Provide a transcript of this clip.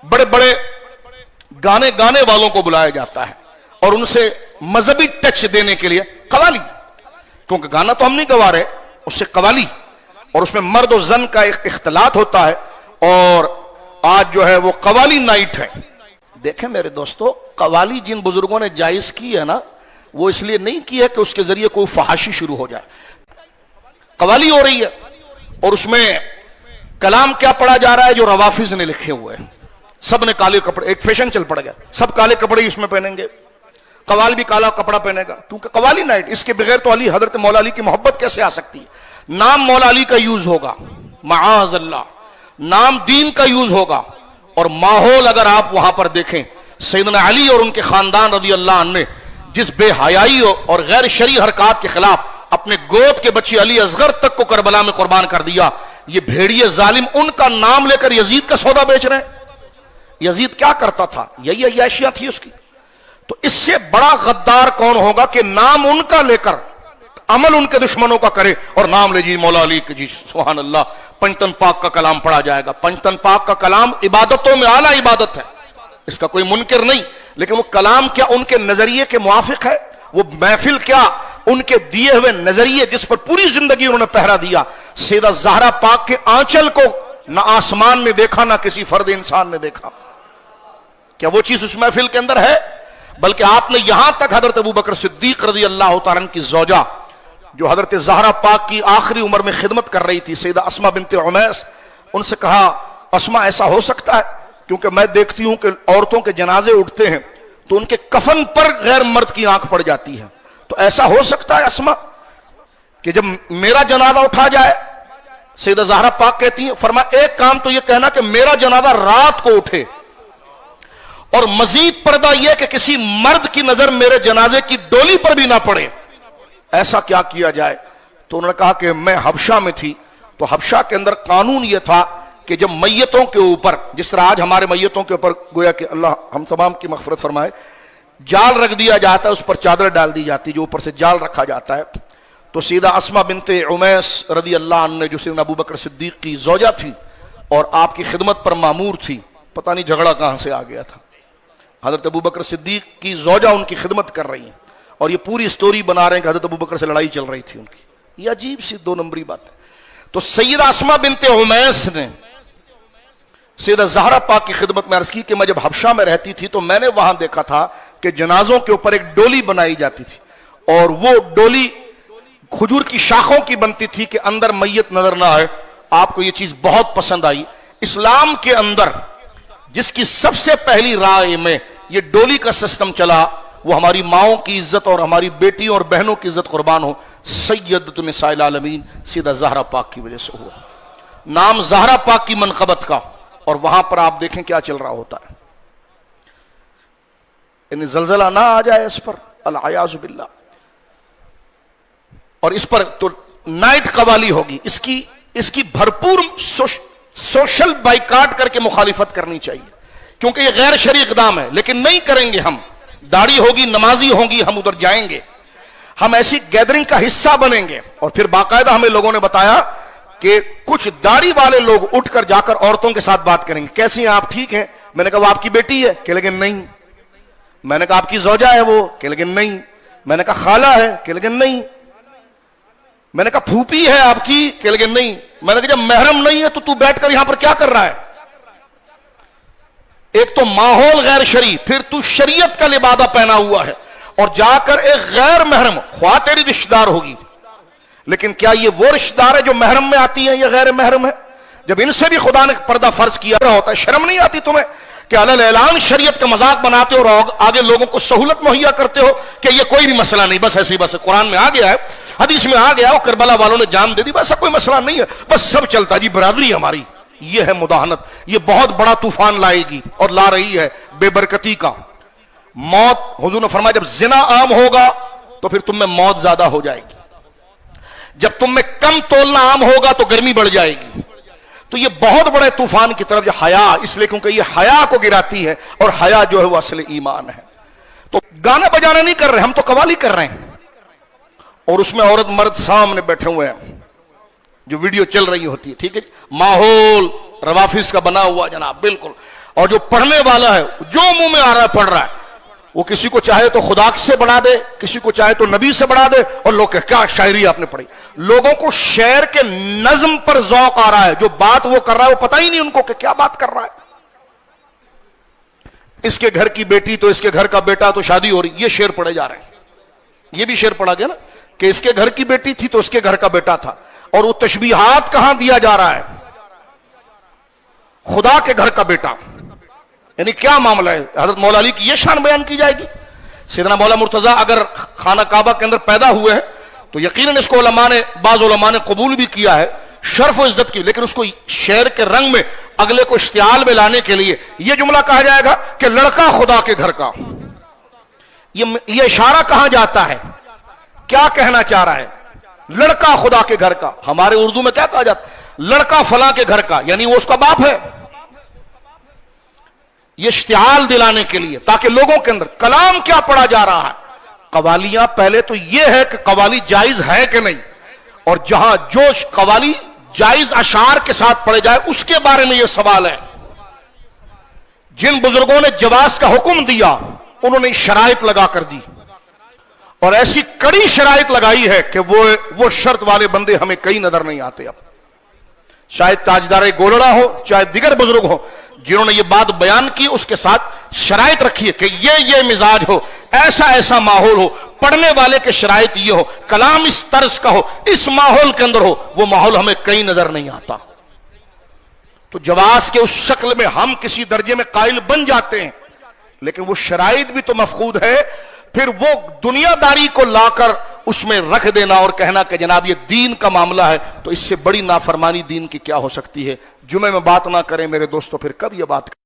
بڑے بڑے گانے گانے والوں کو بلایا جاتا ہے اور ان سے مذہبی ٹچ دینے کے لیے قوالی، کیونکہ گانا تو ہم نہیں گوا رہے، اس سے قوالی، اور اس میں مرد و زن کا ایک اختلاط ہوتا ہے، اور آج جو ہے وہ قوالی نائٹ ہے۔ دیکھیں میرے دوستو، قوالی جن بزرگوں نے جائز کی ہے نا، وہ اس لیے نہیں کی ہے کہ اس کے ذریعے کوئی فحاشی شروع ہو جائے۔ قوالی ہو رہی ہے اور اس میں کلام کیا پڑھا جا رہا ہے جو روافظ نے لکھے ہوئے ہیں، سب نے کالے کپڑے، ایک فیشن چل پڑ گیا، سب کالے کپڑے اس میں پہنیں گے، قوال بھی کالا کپڑا پہنے گا، کیونکہ قوالی نائٹ، اس کے بغیر تو علی، حضرت مولا علی کی محبت کیسے آ سکتی ہے؟ نام مولا علی کا یوز ہوگا، معاذ اللہ، نام دین کا یوز ہوگا، اور ماحول اگر آپ وہاں پر دیکھیں، سیدنا علی اور ان کے خاندان رضی اللہ عنہ نے جس بے حیائی اور غیر شرعی حرکات کے خلاف اپنے گود کے بچے علی اصغر تک کو کربلا میں قربان کر دیا، یہ بھیڑیے ظالم ان کا نام لے کر یزید کا سودا بیچ رہے ہیں۔ یزید کیا کرتا تھا؟ یہی عیاشیاں تھی اس کی۔ تو اس سے بڑا غدار کون ہوگا کہ نام ان کا لے کر عمل ان کے دشمنوں کا کرے، اور نام لے جی مولا علی کے، جی سبحان اللہ، پنجتن پاک کا کلام پڑھا جائے گا۔ پنجتن پاک کا کلام عبادتوں میں اعلیٰ عبادت ہے، اس کا کوئی منکر نہیں، لیکن وہ کلام کیا ان کے نظریے کے موافق ہے؟ وہ محفل کیا ان کے دیے ہوئے نظریے جس پر پوری زندگی انہوں نے پہرا دیا؟ سیدہ زہرا پاک کے آنچل کو نہ آسمان نے دیکھا، نہ کسی فرد انسان نے دیکھا، کیا وہ چیز اس محفل کے اندر ہے؟ بلکہ آپ نے یہاں تک حضرت ابو بکر صدیق رضی اللہ تعالیٰ عنہ کی زوجہ، جو حضرت زہرا پاک کی آخری عمر میں خدمت کر رہی تھی، سیدہ اسما بنت عمیس، ان سے کہا، اسما ایسا ہو سکتا ہے؟ کیونکہ میں دیکھتی ہوں کہ عورتوں کے جنازے اٹھتے ہیں تو ان کے کفن پر غیر مرد کی آنکھ پڑ جاتی ہے، تو ایسا ہو سکتا ہے اسما کہ جب میرا جنازہ اٹھا جائے؟ سیدہ زہرا پاک کہتی ہیں، فرمایا ایک کام تو یہ کہنا کہ میرا جنازہ رات کو اٹھے، اور مزید پردہ یہ کہ کسی مرد کی نظر میرے جنازے کی ڈولی پر بھی نہ پڑے، ایسا کیا کیا جائے؟ تو انہوں نے کہا کہ میں حبشہ میں تھی، تو حبشہ کے اندر قانون یہ تھا کہ جب میتوں کے اوپر، جس طرح آج ہمارے میتوں کے اوپر گویا کہ اللہ ہم تمام کی مغفرت فرمائے، جال رکھ دیا جاتا ہے، اس پر چادر ڈال دی جاتی جو اوپر سے جال رکھا جاتا ہے، تو سیدہ اسما بنت عمیس رضی اللہ عنہ نے، جو سیدنا ابو بکر صدیق کی زوجہ تھی اور آپ کی خدمت پر مامور تھی، پتہ نہیں جھگڑا کہاں سے آ گیا تھا، حضرت ابو بکر صدیق کی زوجہ ان کی خدمت کر رہی ہیں، اور یہ پوری سٹوری بنا رہے ہیں کہ حضرت ابو بکر سے لڑائی چل رہی تھی ان کی، یہ عجیب سی دو نمبری بات ہے۔ تو سیدہ اسما بنت عمیس نے سیدہ زہرا پاک کی خدمت میں عرض کی کہ میں جب حبشہ میں رہتی تھی تو میں نے وہاں دیکھا تھا کہ جنازوں کے اوپر ایک ڈولی بنائی جاتی تھی، اور وہ ڈولی کھجور کی شاخوں کی بنتی تھی کہ اندر میت نظر نہ آئے۔ آپ کو یہ چیز بہت پسند آئی۔ اسلام کے اندر جس کی سب سے پہلی رائے میں یہ ڈولی کا سسٹم چلا، وہ ہماری ماؤں کی عزت اور ہماری بیٹیوں اور بہنوں کی عزت قربان ہو، سیدۃ نساء العالمین سیدہ زہرا پاک کی وجہ سے ہوا، نام زہرا پاک کی منقبت کا۔ اور وہاں پر آپ دیکھیں کیا چل رہا ہوتا ہے، یعنی زلزلہ نہ آ جائے اس پر، العیاذ باللہ، اور اس پر تو نائٹ قوالی ہوگی، اس کی بھرپور سوشل بائیکاٹ کر کے مخالفت کرنی چاہیے، کیونکہ یہ غیر شرعی اقدام ہے، لیکن نہیں کریں گے ہم، داڑھی ہوگی، نمازی ہوگی، ہم ادھر جائیں گے، ہم ایسی گیدرنگ کا حصہ بنیں گے۔ اور پھر باقاعدہ ہمیں لوگوں نے بتایا کہ کچھ داڑھی والے لوگ اٹھ کر جا کر عورتوں کے ساتھ بات کریں گے، کیسی ہیں آپ، ٹھیک ہیں؟ میں نے کہا وہ آپ کی بیٹی ہے کہ لیکن نہیں، میں نے کہا آپ کی زوجہ ہے وہ کہ لیکن نہیں، میں نے کہا خالہ ہے کہ لیکن نہیں، میں نے کہا پھوپھی ہے آپ کی کہ لیکن نہیں، میں نے کہا جب محرم نہیں ہے تو بیٹھ کر یہاں پر کیا کر رہا ہے؟ ایک تو ماحول غیر شرعی، پھر تو شریعت کا لبادہ پہنا ہوا ہے، اور جا کر ایک غیر محرم، خواہ تیری رشتہ دار ہوگی، لیکن کیا یہ وہ رشتہ دار ہے جو محرم میں آتی ہیں یا غیر محرم ہے؟ جب ان سے بھی خدا نے پردہ فرض کیا ہوتا ہے، شرم نہیں آتی تمہیں کہ علی اعلان شریعت کا مذاق بناتے ہو اور آگے لوگوں کو سہولت مہیا کرتے ہو کہ یہ کوئی بھی مسئلہ نہیں، بس ایسے ہی، بس قرآن میں آ گیا ہے، حدیث میں آ گیا، وہ کربلا والوں نے جان دے دی، بس کوئی مسئلہ نہیں ہے، بس سب چلتا جی، برادری ہماری۔ یہ ہے مداہنت، یہ بہت بڑا طوفان لائے گی اور لا رہی ہے، بے برکتی کا۔ موت، حضور نے فرمایا جب زنا عام ہوگا تو پھر تم میں موت زیادہ ہو جائے گی، جب تم میں کم تولنا عام ہوگا تو گرمی بڑھ جائے گی۔ تو یہ بہت بڑے طوفان کی طرف، یہ حیا، اس لیے کیونکہ یہ حیا کو گراتی ہے، اور حیا جو ہے وہ اصل ایمان ہے۔ تو گانا بجانا نہیں کر رہے ہم، تو قوالی کر رہے ہیں، اور اس میں عورت مرد سامنے بیٹھے ہوئے ہیں، جو ویڈیو چل رہی ہوتی ہے، ٹھیک ہے، ماحول روافظ کا بنا ہوا جناب، بالکل، اور جو پڑھنے والا ہے جو منہ میں آ رہا ہے پڑھ رہا ہے، وہ کسی کو چاہے تو خدا سے بڑھا دے، کسی کو چاہے تو نبی سے بڑھا دے، اور لوگ کہ کیا شاعری آپ نے پڑھی۔ لوگوں کو شعر کے نظم پر ذوق آ رہا ہے، جو بات وہ کر رہا ہے وہ پتہ ہی نہیں ان کو کہ کیا بات کر رہا ہے۔ اس کے گھر کی بیٹی تو اس کے گھر کا بیٹا تو شادی ہو رہی، یہ شعر پڑھے جا رہے ہیں۔ یہ بھی شعر پڑھا گیا نا کہ اس کے گھر کی بیٹی تھی تو اس کے گھر کا بیٹا تھا، اور وہ تشبیہات کہاں دیا جا رہا ہے؟ خدا کے گھر کا بیٹا، یعنی کیا معاملہ ہے؟ حضرت مولا علی کی یہ شان بیان کی جائے گی؟ سیدنا مولا مرتضیٰ اگر خانہ کعبہ کے اندر پیدا ہوئے ہیں تو یقیناً اس کو بعض علماء نے قبول بھی کیا ہے، شرف و عزت کی، لیکن اس کو شعر کے رنگ میں اگلے کو اشتعال میں لانے کے لیے یہ جملہ کہا جائے گا کہ لڑکا خدا کے گھر کا۔ یہ اشارہ کہاں جاتا ہے؟ کیا کہنا چاہ رہا ہے؟ لڑکا خدا کے گھر کا۔ ہمارے اردو میں کیا کہا جاتا ہے؟ لڑکا فلاں کے گھر کا، یعنی وہ اس کا باپ ہے۔ یہ اشتعال دلانے کے لیے تاکہ لوگوں کے اندر کلام کیا پڑھا جا رہا ہے۔ قوالیاں پہلے تو یہ ہے کہ قوالی جائز ہے کہ نہیں، اور جہاں جو قوالی جائز اشعار کے ساتھ پڑھے جائے اس کے بارے میں یہ سوال ہے۔ جن بزرگوں نے جواز کا حکم دیا انہوں نے شرائط لگا کر دی، اور ایسی کڑی شرائط لگائی ہے کہ وہ شرط والے بندے ہمیں کئی نظر نہیں آتے۔ اب شاید تاجدار گولڑا ہو چاہے دیگر بزرگ ہو، جنہوں نے یہ بات بیان کی اس کے ساتھ شرائط رکھی ہے کہ یہ مزاج ہو، ایسا ماحول ہو، پڑھنے والے کے شرائط یہ ہو، کلام اس طرز کا ہو، اس ماحول کے اندر ہو۔ وہ ماحول ہمیں کئی نظر نہیں آتا۔ تو جواز کے اس شکل میں ہم کسی درجے میں قائل بن جاتے ہیں، لیکن وہ شرائط بھی تو مفقود ہے۔ پھر وہ دنیا داری کو لا کر اس میں رکھ دینا اور کہنا کہ جناب یہ دین کا معاملہ ہے، تو اس سے بڑی نافرمانی دین کی کیا ہو سکتی ہے؟ جمعے میں بات نہ کریں میرے دوستو، پھر کب یہ بات